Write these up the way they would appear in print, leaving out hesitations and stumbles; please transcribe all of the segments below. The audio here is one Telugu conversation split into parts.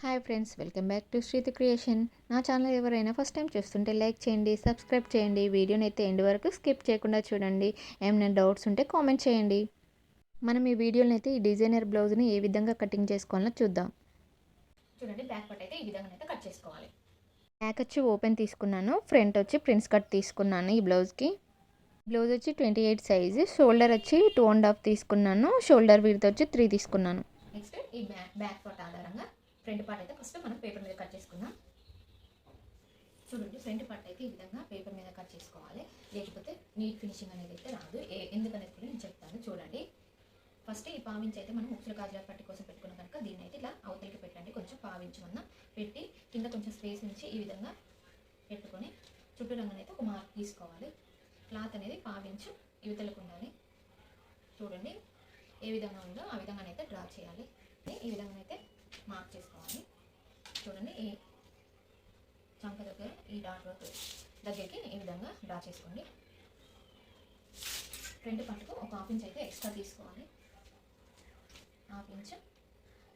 Hi friends, welcome back to Shriti creation. నా ఛానల్ ఎవరైనా ఫస్ట్ టైం చూస్తుంటే లైక్ చేయండి, సబ్స్క్రైబ్ చేయండి. వీడియోని అయితే ఎండ్ వరకు స్కిప్ చేయకుండా చూడండి. ఏమైనా డౌట్స్ ఉంటే కామెంట్ చేయండి. మనం ఈ వీడియోని అయితే ఈ డిజైనర్ బ్లౌజ్ని ఏ విధంగా కటింగ్ చేసుకోవాలో చూద్దాం. చూడండి, బ్యాక్ పార్ట్ అయితే ఈ విధంగా అయితే కట్ చేసుకోవాలి. బ్యాక్ వచ్చి ఓపెన్ తీసుకున్నాను, ఫ్రంట్ వచ్చి ప్రిన్స్ కట్ తీసుకున్నాను. ఈ బ్లౌజ్కి బ్లౌజ్ వచ్చి 28 సైజు, షోల్డర్ వచ్చి 2.5 తీసుకున్నాను, షోల్డర్ విడ్త్ వచ్చి 3 తీసుకున్నాను. నెక్స్ట్ ఈ బ్యాక్ పార్ట్ ఆధారంగా ఫ్రంట్ పార్ట్ అయితే ఫస్ట్ మనం పేపర్ మీద కట్ చేసుకుందాం. చూడండి, ఫ్రంట్ పార్ట్ అయితే ఈ విధంగా పేపర్ మీద కట్ చేసుకోవాలి, లేకపోతే నీట్ ఫినిషింగ్ అనేది అయితే రాదు. ఎందుకనేది కూడా నేను చెప్తాను. చూడండి, ఫస్ట్ ఈ పావించి అయితే మనం ముఖ్య గాజుల పట్టి కోసం పెట్టుకున్న కనుక దీన్ని అయితే ఇలా అవతలికి పెట్టండి. కొంచెం పావించమన్న పెట్టి కింద కొంచెం స్పేస్ నుంచి ఈ విధంగా పెట్టుకొని చుట్టూ రంగుని అయితే ఒక మార్క్ తీసుకోవాలి. క్లాత్ అనేది పావించు యువతలకు ఉండాలి. చూడండి, ఏ విధంగా ఉందో ఆ విధంగానైతే డ్రా చేయాలి. ఈ విధంగానైతే మార్క్ చేసుకోవాలి. చూడండి, ఈ చంక దగ్గర ఈ డాట్ వర్క్ దగ్గరికి ఈ విధంగా డ్రా చేసుకోండి. ఫ్రంట్ పార్ట్కు ఒక హాఫ్ ఇంచ్ అయితే ఎక్స్ట్రా తీసుకోవాలి. హాఫ్ ఇంచ్,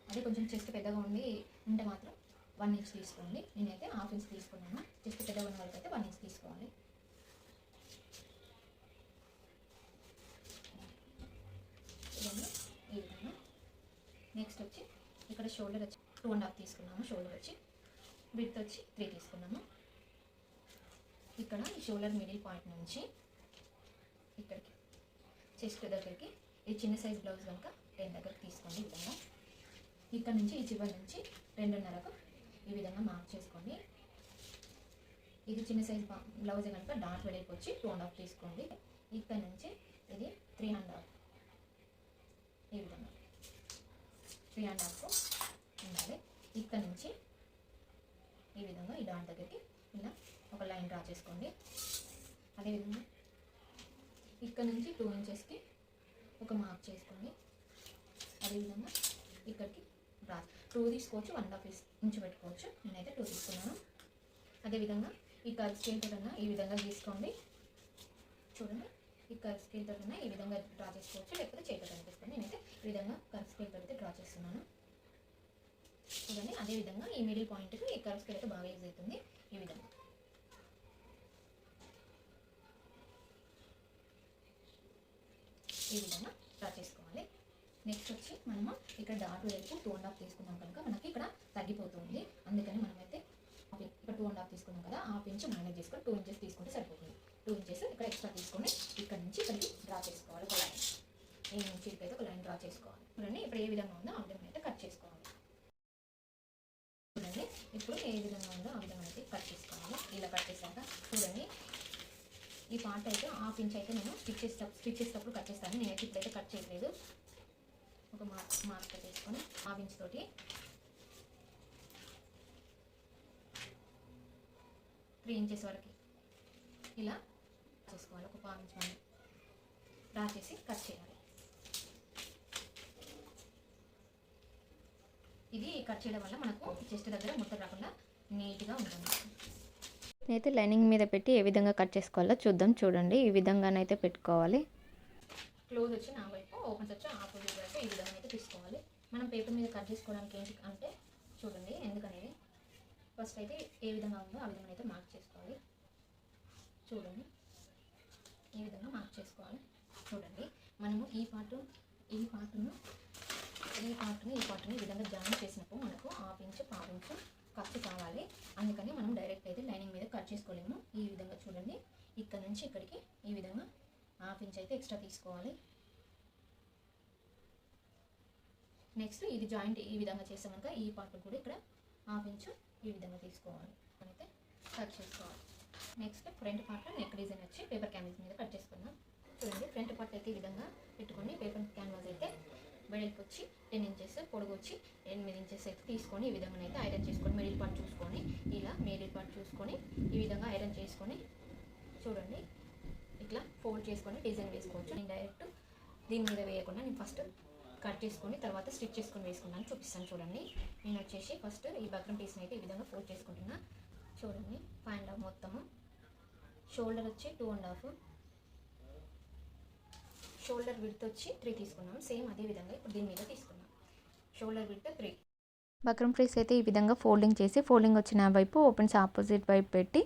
అదే కొంచెం చెస్ట్ పెద్దగా ఉంటే మాత్రం 1 ఇంచ్ తీసుకోండి. నేనైతే హాఫ్ ఇంచ్ తీసుకున్నాను. చెస్ట్ పెద్దగా ఉన్న వాళ్ళకి అయితే 1 ఇంచ్ తీసుకోవాలి. చూడండి, ఈ విధంగా. నెక్స్ట్ వచ్చి ఇక్కడ షోల్డర్ వచ్చి 2.5 తీసుకున్నాము. షోల్డర్ వచ్చి విడ్త్ వచ్చి 3 తీసుకున్నాము. ఇక్కడ ఈ షోల్డర్ మిడిల్ పాయింట్ నుంచి ఇక్కడికి చెస్ట్ దగ్గరికి ఈ చిన్న సైజ్ బ్లౌజ్ కనుక 10 దగ్గరికి తీసుకోండి. ఈ విధంగా ఇక్కడ నుంచి ఈ చివరి నుంచి 2.5కు ఈ విధంగా మార్క్ చేసుకోండి. ఇది చిన్న సైజ్ బ్లౌజ్ కనుక డాట్ వెడల్పు వచ్చి 2.5 తీసుకోండి. ఇక్కడ నుంచి ఇది 3.5 ఈ విధంగా 3.5 ఉండాలి. ఇక్కడ నుంచి ఈ విధంగా ఈ డాట్ దగ్గరికి ఇలా ఒక లైన్ డ్రా చేసుకోండి. అదేవిధంగా ఇక్కడ నుంచి 2 ఇంచెస్కి ఒక మార్క్ చేసుకోండి. అదేవిధంగా ఇక్కడికి డ్రా 2 తీసుకోవచ్చు, 1.5 ఇంచు పెట్టుకోవచ్చు. నేనైతే 2 తీసుకున్నాను. అదేవిధంగా ఈ కర్వ్ స్కేల్తో కన్నా ఈ విధంగా తీసుకోండి. చూడండి, ఈ కర్వ్ స్కేల్తో కన్నా ఈ విధంగా డ్రా చేసుకోవచ్చు, లేకపోతే చేతితో కనిపిస్తుంది. నేనైతే ఈ విధంగా కర్వ్ స్కేల్తో అయితే డ్రా చేస్తున్నాను. చూడండి, అదేవిధంగా ఈ మిడిల్ పాయింట్కి ఈ కర్వ్ స్కేల్ అయితే బాగా యూజ్ అవుతుంది. ఈ విధంగా డ్రా చేసుకోవాలి. నెక్స్ట్ వచ్చి మనము ఇక్కడ డాట్ వైపు 2.5 తీసుకున్నాం కనుక మనకి ఇక్కడ తగ్గిపోతుంది. అందుకని మనమైతే ఇక్కడ 2.5 తీసుకున్నాం కదా, హాఫ్ ఇంచ్ మైనస్ చేసుకొని 2 ఇంచెస్ తీసుకుంటే సరిపోతుంది. 2 ఇంచెస్ ఇక్కడ ఎక్స్ట్రా తీసుకొని ఇక్కడ నుంచి ఇక్కడికి డ్రా చేసుకోవాలి. ఒక లైన్ ఈ నుంచి ఇక్కడైతే ఒక లైన్ డ్రా చేసుకోవాలి. చూడండి, ఇప్పుడు ఏ విధంగా ఉందో ఆ విధంగా అయితే కట్ చేసుకోవాలి. చూడండి, ఇప్పుడు ఏ విధంగా ఉందో ఆ విధంగా అయితే కట్ చేసుకోవాలి. ఇలా కట్ చేశాక చూడండి, ఈ పార్ట్ అయితే హాఫ్ ఇంచ్ అయితే నేను స్టిచ్ చేసేటప్పుడు కట్ చేస్తాను. నేనైతే ఇప్పుడైతే కట్ చేయలేదు. ఒక మార్క్ చేసుకొని హాఫ్ ఇంచ్ తోటి 3 ఇంచెస్ వరకు ఇలా చేసుకోవాలి. ఒక హాఫ్ ఇంచ్ వరకు డ్రా చేసి కట్ చేయాలి. ఇది కట్ చేయడం వల్ల మనకు చెస్ట్ దగ్గర ముడత రాకుండా నీట్గా ఉంటుంది. నేనైతే లైనింగ్ మీద పెట్టి ఏ విధంగా కట్ చేసుకోవాలో చూద్దాం. చూడండి, ఈ విధంగానైతే పెట్టుకోవాలి. క్లోజ్ వచ్చి నా వైపు, ఓపెన్స్ వచ్చి ఆపోజిట్ వైపు ఈ విధంగా అయితే తీసుకోవాలి. మనం పేపర్ మీద కట్ చేసుకోవడానికి ఏంటి అంటే చూడండి, ఎందుకనేది ఫస్ట్ అయితే ఏ విధంగా ఉందో ఆ విధంగా అయితే మార్క్ చేసుకోవాలి. చూడండి, ఈ విధంగా మార్క్ చేసుకోవాలి. చూడండి, మనము ఈ పార్ట్ని ఈ విధంగా జాయిన్ చేసినప్పుడు మనకు హాఫ్ ఇంచు పావు ఇంచు ఖర్చు కావాలి. అందుకని మనం డైరెక్ట్ అయితే లైనింగ్ మీద కట్ చేసుకోలేము. ఈ విధంగా చూడండి, ఇక్కడ నుంచి ఇక్కడికి ఈ విధంగా హాఫ్ ఇంచ్ అయితే ఎక్స్ట్రా తీసుకోవాలి. నెక్స్ట్ ఇది జాయింట్ ఈ విధంగా చేసాం కనుక ఈ పార్ట్ కూడా ఇక్కడ హాఫ్ ఇంచు ఈ విధంగా తీసుకోవాలి. అయితే కట్ చేసుకోవాలి. Next front part neck design వచ్చి పేపర్ క్యాన్వాస్ మీద కట్ చేసుకుందాం. చూడండి, ఫ్రంట్ పార్ట్ అయితే ఈ విధంగా పెట్టుకొని పేపర్ క్యాన్వాస్ అయితే వెడల్పు వచ్చి 10 ఇంచెస్, పొడవు వచ్చి 8 ఇంచెస్ అయితే తీసుకొని ఈ విధంగా అయితే ఐరన్ చేసుకొని మిడిల్ పార్ట్ చూసుకొని ఇలా మిడిల్ పార్ట్ చూసుకొని ఈ విధంగా ఐరన్ చేసుకొని చూడండి ఇట్లా ఫోల్డ్ చేసుకొని డిజైన్ వేసుకోవచ్చు. నేను డైరెక్ట్ దీని మీద వేయకుండా నేను ఫస్ట్ కట్ చేసుకొని తర్వాత స్టిచ్ చేసుకొని వేసుకున్నాను, చూపిస్తాను. చూడండి, నేను వచ్చేసి ఫస్ట్ ఈ బక్రం పీస్ని అయితే ఈ విధంగా ఫోల్డ్ చేసుకుంటున్నా. చూడండి, 5.5 మొత్తము. షోల్డర్ వచ్చి 2.5, షోల్డర్ విడ్త్ వచ్చి 3 తీసుకున్నాం. సేమ్ అదే విధంగా ఇప్పుడు దీని మీద తీసుకున్నాం. షోల్డర్ విడ్త్ 3, బక్రం ఫ్రీస్ అయితే ఈ విధంగా ఫోల్డింగ్ చేసి ఫోల్డింగ్ వచ్చిన వైపు ఓపెన్స్ ఆపోజిట్ వైపు పెట్టి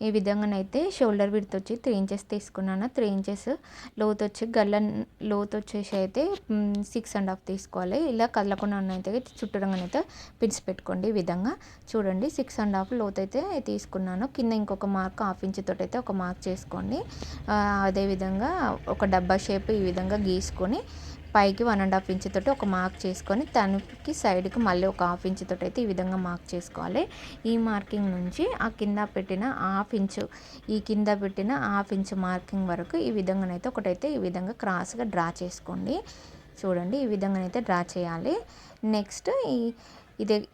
ఈ విధంగానైతే షోల్డర్ విడ్త్ వచ్చి 3 ఇంచెస్ తీసుకున్నాను. 3 ఇంచెస్ లోతు వచ్చి గల్ల లోతు వచ్చేసి అయితే 6.5 తీసుకోవాలి. ఇలా కదలకుండా అయితే చుట్టూరంగానైతే పిన్స్ పెట్టుకోండి. ఈ విధంగా చూడండి 6.5 లోతు అయితే తీసుకున్నాను. కింద ఇంకొక మార్క్ 1/2 ఇంచ్ తోటి అయితే ఒక మార్క్ చేసుకోండి. అదేవిధంగా ఒక డబ్బా షేప్ ఈ విధంగా గీసుకొని పైకి 1.5 ఇంచ్ తోటి ఒక మార్క్ చేసుకొని దానికి సైడ్కి మళ్ళీ ఒక 1/2 ఇంచ్ తోటి అయితే ఈ విధంగా మార్క్ చేసుకోవాలి. ఈ మార్కింగ్ నుంచి ఆ కింద పెట్టిన 1/2 ఇంచ్ ఈ కింద పెట్టిన 1/2 ఇంచ్ మార్కింగ్ వరకు ఈ విధంగానైతే ఒకటైతే ఈ విధంగా క్రాస్గా డ్రా చేసుకోండి. చూడండి ఈ విధంగానైతే డ్రా చేయాలి. నెక్స్ట్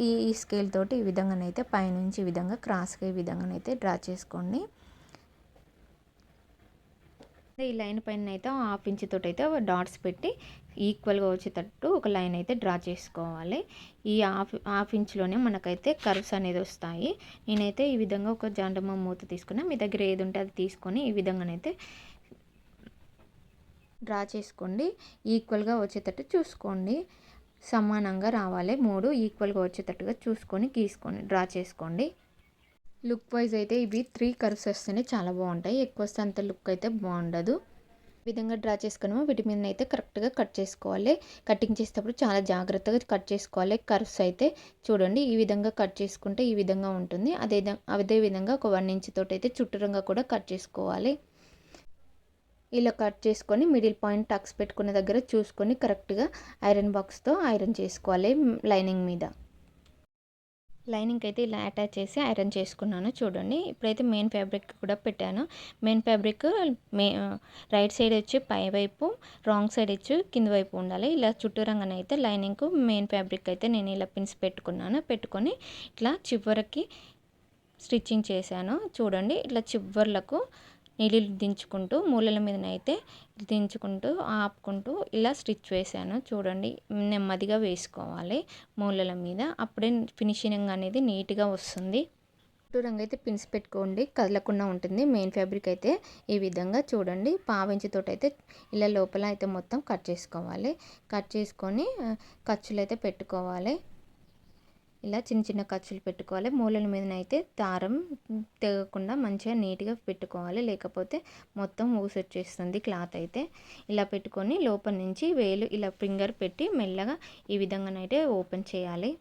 ఈ స్కేల్ తోటి ఈ విధంగానైతే పైనుంచి ఈ విధంగా క్రాస్గా ఈ విధంగానైతే డ్రా చేసుకోండి. ఈ లైన్ పైన అయితే 1/2 ఇంచ్ తోటి అయితే డాట్స్ పెట్టి ఈక్వల్గా వచ్చేటట్టు ఒక లైన్ అయితే డ్రా చేసుకోవాలి. ఈ హాఫ్ ఇంచ్లోనే మనకైతే కర్వ్స్ అనేది వస్తాయి. నేనైతే ఈ విధంగా ఒక జాండమ్మ మూత తీసుకున్నా. మీ దగ్గర ఏది ఉంటే అది తీసుకొని ఈ విధంగానైతే డ్రా చేసుకోండి. ఈక్వల్గా వచ్చేటట్టు చూసుకోండి. సమానంగా రావాలి. 3 ఈక్వల్గా వచ్చేటట్టుగా చూసుకొని గీసుకొని డ్రా చేసుకోండి. లుక్ వైజ్ అయితే ఇవి 3 కర్వ్స్ వస్తేనే చాలా బాగుంటాయి. ఎక్కువ వస్తే అంత లుక్ అయితే బాగుండదు. ఈ విధంగా డ్రా చేసుకున్నాము. వీటి మీద అయితే కరెక్ట్గా కట్ చేసుకోవాలి. కటింగ్ చేసేటప్పుడు చాలా జాగ్రత్తగా కట్ చేసుకోవాలి. కర్వ్స్ అయితే చూడండి ఈ విధంగా కట్ చేసుకుంటే ఈ విధంగా ఉంటుంది. అదే విధంగా ఒక 1 ఇంచ్ తోటి అయితే చుట్టూరంగా కూడా కట్ చేసుకోవాలి. ఇలా కట్ చేసుకొని మిడిల్ పాయింట్ టక్స్ పెట్టుకున్న దగ్గర చూసుకొని కరెక్ట్గా ఐరన్ బాక్స్తో ఐరన్ చేసుకోవాలి. లైనింగ్ మీద లైనింగ్ అయితే ఇలా అటాచ్ చేసి ఐరన్ చేసుకున్నాను. చూడండి ఇప్పుడైతే మెయిన్ ఫ్యాబ్రిక్ కూడా పెట్టాను. మెయిన్ ఫ్యాబ్రిక్ రైట్ సైడ్ వచ్చి పై వైపు, రాంగ్ సైడ్ వచ్చి కింద వైపు ఉండాలి. ఇలా చుట్టూరంగానే అయితే లైనింగ్కు మెయిన్ ఫ్యాబ్రిక్ అయితే నేను ఇలా పిన్స్ పెట్టుకున్నాను. పెట్టుకొని ఇట్లా చివరికి స్టిచ్చింగ్ చేశాను. చూడండి ఇట్లా చివర్లకు నీళ్ళు దించుకుంటూ మూలల మీదనైతే దించుకుంటూ ఆపుకుంటూ ఇలా స్టిచ్ వేసాను. చూడండి నెమ్మదిగా వేసుకోవాలి మూలల మీద. అప్పుడే ఫినిషింగ్ అనేది నీట్గా వస్తుంది. చుట్టూ అయితే పిన్స్ పెట్టుకోండి, కదలకుండా ఉంటుంది. మెయిన్ ఫ్యాబ్రిక్ అయితే ఈ విధంగా చూడండి 1/2 ఇంచ్ తోటి అయితే ఇలా లోపల అయితే మొత్తం కట్ చేసుకోవాలి. కట్ చేసుకొని ఖర్చులు అయితే పెట్టుకోవాలి. ఇలా చిన్న చిన్న ఖర్చులు పెట్టుకోవాలి. మూలల మీదనైతే దారం తెగకుండా మంచిగా నీట్గా పెట్టుకోవాలి. లేకపోతే మొత్తం ఊసొచ్చేస్తుంది క్లాత్ అయితే. ఇలా పెట్టుకొని లోపల నుంచి వేలు ఇలా ఫింగర్ పెట్టి మెల్లగా ఈ విధంగానైతే ఓపెన్ చేయాలి.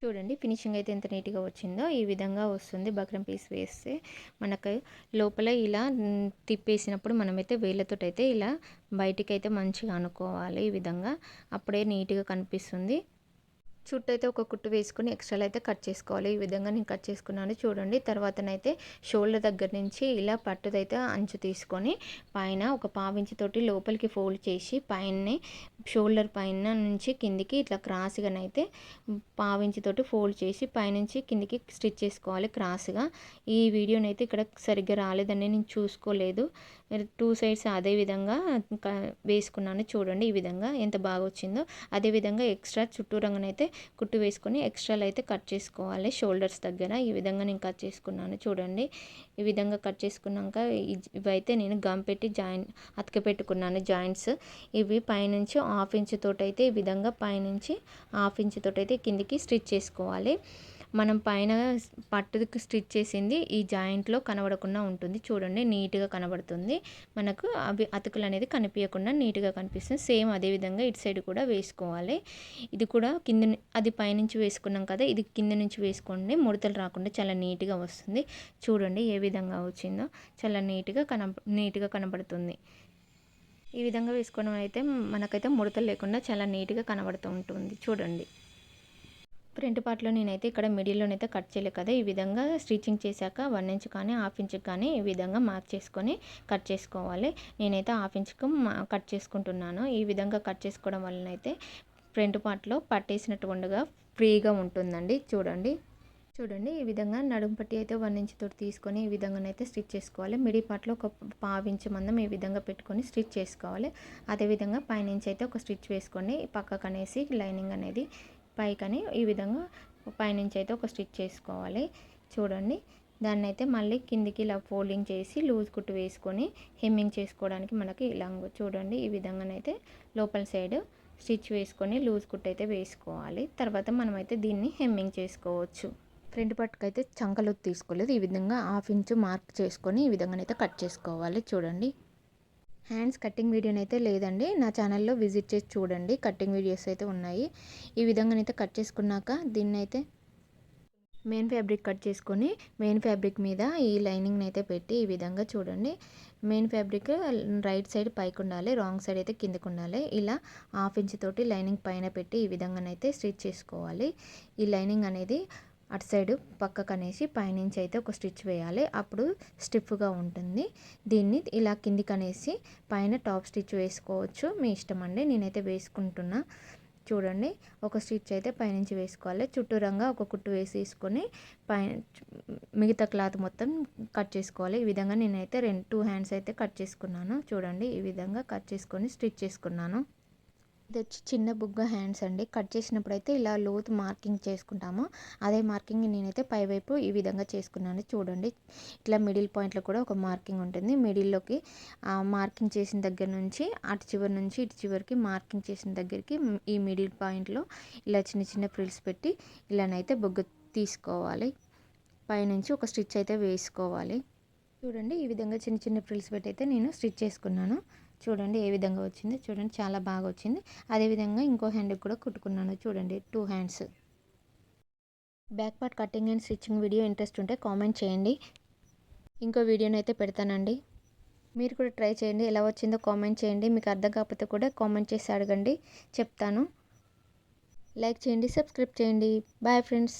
చూడండి ఫినిషింగ్ అయితే ఎంత నీట్గా వచ్చిందో. ఈ విధంగా వస్తుంది. బక్రం పీస్ వేస్తే మనకు లోపల ఇలా తిప్పేసినప్పుడు మనమైతే వేళ్ళతోటైతే ఇలా బయటికి అయితే మంచిగా అనుకోవాలి. ఈ విధంగా అప్పుడే నీట్గా కనిపిస్తుంది. చుట్టూ అయితే ఒక కుట్టు వేసుకొని ఎక్స్ట్రాలు అయితే కట్ చేసుకోవాలి. ఈ విధంగా నేను కట్ చేసుకున్నాను. చూడండి తర్వాతనైతే షోల్డర్ దగ్గర నుంచి ఇలా పట్టుదైతే అంచు తీసుకొని పైన ఒక 1/2 ఇంచ్ తోటి లోపలికి ఫోల్డ్ చేసి పైన షోల్డర్ పైన నుంచి కిందికి ఇట్లా క్రాస్గానైతే 1/2 ఇంచ్ తోటి ఫోల్డ్ చేసి పైనుంచి కిందికి స్టిచ్ చేసుకోవాలి క్రాస్గా. ఈ వీడియోనైతే ఇక్కడ సరిగ్గా రాలేదని నేను చూసుకోలేదు. 2 సైడ్స్ అదే విధంగా వేసుకున్నాను. చూడండి ఈ విధంగా ఎంత బాగా వచ్చిందో. అదేవిధంగా ఎక్స్ట్రా చుట్టూరంగానైతే కుట్టు వేసుకొని ఎక్స్ట్రాలు అయితే కట్ చేసుకోవాలి షోల్డర్స్ దగ్గర. ఈ విధంగా నేను కట్ చేసుకున్నాను. చూడండి ఈ విధంగా కట్ చేసుకున్నాక ఇవైతే నేను గమ్ పెట్టి అతక పెట్టుకున్నాను జాయింట్స్. ఇవి పైనుంచి 1/2 ఇంచ్ తోటైతే ఈ విధంగా పైనుంచి 1/2 ఇంచ్ తోటైతే కిందికి స్టిచ్ చేసుకోవాలి. మనం పైన పట్టుకు స్టిచ్ చేసింది ఈ జాయింట్లో కనబడకుండా ఉంటుంది. చూడండి నీట్గా కనబడుతుంది. మనకు అవి అతుకులు అనేది కనిపించకుండా నీట్గా కనిపిస్తుంది. సేమ్ అదే విధంగా ఇటు సైడ్ కూడా వేసుకోవాలి. ఇది కూడా కింద అది పైనుంచి వేసుకున్నాం కదా, ఇది కింద నుంచి వేసుకోండి. ముడతలు రాకుండా చాలా నీట్గా వస్తుంది. చూడండి ఏ విధంగా వచ్చిందో చాలా నీట్గా కనబడుతుంది. ఈ విధంగా వేసుకోవడం అయితే మనకైతే ముడతలు లేకుండా చాలా నీట్గా కనబడుతూ ఉంటుంది. చూడండి ఫ్రంట్ పార్ట్లో నేనైతే ఇక్కడ మిడిల్లోనైతే కట్ చేయలేదు కదా, ఈ విధంగా స్టిచ్చింగ్ చేశాక 1 ఇంచ్ కానీ 1/2 ఇంచ్ కానీ ఈ విధంగా మార్క్ చేసుకొని కట్ చేసుకోవాలి. నేనైతే 1/2 ఇంచ్కు కట్ చేసుకుంటున్నాను. ఈ విధంగా కట్ చేసుకోవడం వలనైతే ఫ్రంట్ పార్ట్లో పట్టేసినట్టుగా ఫ్రీగా ఉంటుందండి. చూడండి ఈ విధంగా నడుము పట్టి అయితే 1 ఇంచ్ తోటి తీసుకొని ఈ విధంగానైతే స్టిచ్ చేసుకోవాలి. మిడి పార్ట్లో ఒక 1/2 ఇంచ్ మందం ఈ విధంగా పెట్టుకొని స్టిచ్ చేసుకోవాలి. అదేవిధంగా పైనుంచి అయితే ఒక స్టిచ్ వేసుకోండి. పక్కకు అనేసి లైనింగ్ అనేది పైకని ఈ విధంగా పైనుంచి అయితే ఒక స్టిచ్ చేసుకోవాలి. చూడండి దాన్ని అయితే మళ్ళీ కిందికి ఇలా ఫోల్డింగ్ చేసి లూజ్ కుట్టు వేసుకొని హెమ్మింగ్ చేసుకోవడానికి మనకి ఇలా చూడండి ఈ విధంగానైతే లోపల సైడ్ స్టిచ్ వేసుకొని లూజ్ కుట్టు అయితే వేసుకోవాలి. తర్వాత మనమైతే దీన్ని హెమ్మింగ్ చేసుకోవచ్చు. ఫ్రంట్ పట్టుకైతే చంకలు తీసుకోలేదు. ఈ విధంగా 1/2 ఇంచు మార్క్ చేసుకొని ఈ విధంగానైతే కట్ చేసుకోవాలి. చూడండి, హ్యాండ్స్ కటింగ్ వీడియోనైతే లేదండి, నా ఛానల్లో విజిట్ చేసి చూడండి, కటింగ్ వీడియోస్ అయితే ఉన్నాయి. ఈ విధంగానైతే కట్ చేసుకున్నాక దీన్నైతే మెయిన్ ఫ్యాబ్రిక్ కట్ చేసుకొని మెయిన్ ఫ్యాబ్రిక్ మీద ఈ లైనింగ్ని అయితే పెట్టి ఈ విధంగా చూడండి, మెయిన్ ఫ్యాబ్రిక్ రైట్ సైడ్ పైకి ఉండాలి, రాంగ్ సైడ్ అయితే కిందకు ఉండాలి. ఇలా 1/2 ఇంచ్ తోటి లైనింగ్ పైన పెట్టి ఈ విధంగానైతే స్టిచ్ చేసుకోవాలి. ఈ లైనింగ్ అనేది అటు సైడ్ పక్కకు అనేసి పైనుంచి అయితే ఒక స్టిచ్ వేయాలి, అప్పుడు స్టిఫ్గా ఉంటుంది. దీన్ని ఇలా కిందికి అనేసి పైన టాప్ స్టిచ్ వేసుకోవచ్చు, మీ ఇష్టం అండి. నేనైతే వేసుకుంటున్నా. చూడండి, ఒక స్టిచ్ అయితే పైనుంచి వేసుకోవాలి. చుట్టూరంగా ఒక కుట్టు వేసేసుకొని మిగతా క్లాత్ మొత్తం కట్ చేసుకోవాలి. ఈ విధంగా నేనైతే 2 హ్యాండ్స్ అయితే కట్ చేసుకున్నాను. చూడండి, ఈ విధంగా కట్ చేసుకొని స్టిచ్ చేసుకున్నాను. ఇది వచ్చి చిన్న బుగ్గ హ్యాండ్స్ అండి. కట్ చేసినప్పుడు అయితే ఇలా లోతు మార్కింగ్ చేసుకుంటాము. అదే మార్కింగ్ నేనైతే పైవైపు ఈ విధంగా చేసుకున్నాను. చూడండి, ఇట్లా మిడిల్ పాయింట్లో కూడా ఒక మార్కింగ్ ఉంటుంది. మిడిల్లోకి మార్కింగ్ చేసిన దగ్గర నుంచి అటు చివరి నుంచి ఇటు చివరికి మార్కింగ్ చేసిన దగ్గరికి ఈ మిడిల్ పాయింట్లో ఇలా చిన్న చిన్న ఫ్రిల్స్ పెట్టి ఇలానైతే బొగ్గ తీసుకోవాలి. పైనుంచి ఒక స్టిచ్ అయితే వేసుకోవాలి. చూడండి, ఈ విధంగా చిన్న చిన్న ఫ్రిల్స్ పెట్టి అయితే నేను స్టిచ్ చేసుకున్నాను. చూడండి ఏ విధంగా వచ్చింది. చూడండి, చాలా బాగా వచ్చింది. అదేవిధంగా ఇంకో హ్యాండ్కి కూడా కుట్టుకున్నాను. చూడండి, 2 hands. Back part cutting and stitching video interest ఉంటే కామెంట్ చేయండి, ఇంకో వీడియోని అయితే పెడతానండి. మీరు కూడా ట్రై చేయండి, ఎలా వచ్చిందో కామెంట్ చేయండి. మీకు అర్థం కాకపోతే కూడా కామెంట్ చేసి అడగండి, చెప్తాను. లైక్ చేయండి, సబ్స్క్రైబ్ చేయండి. Bye friends.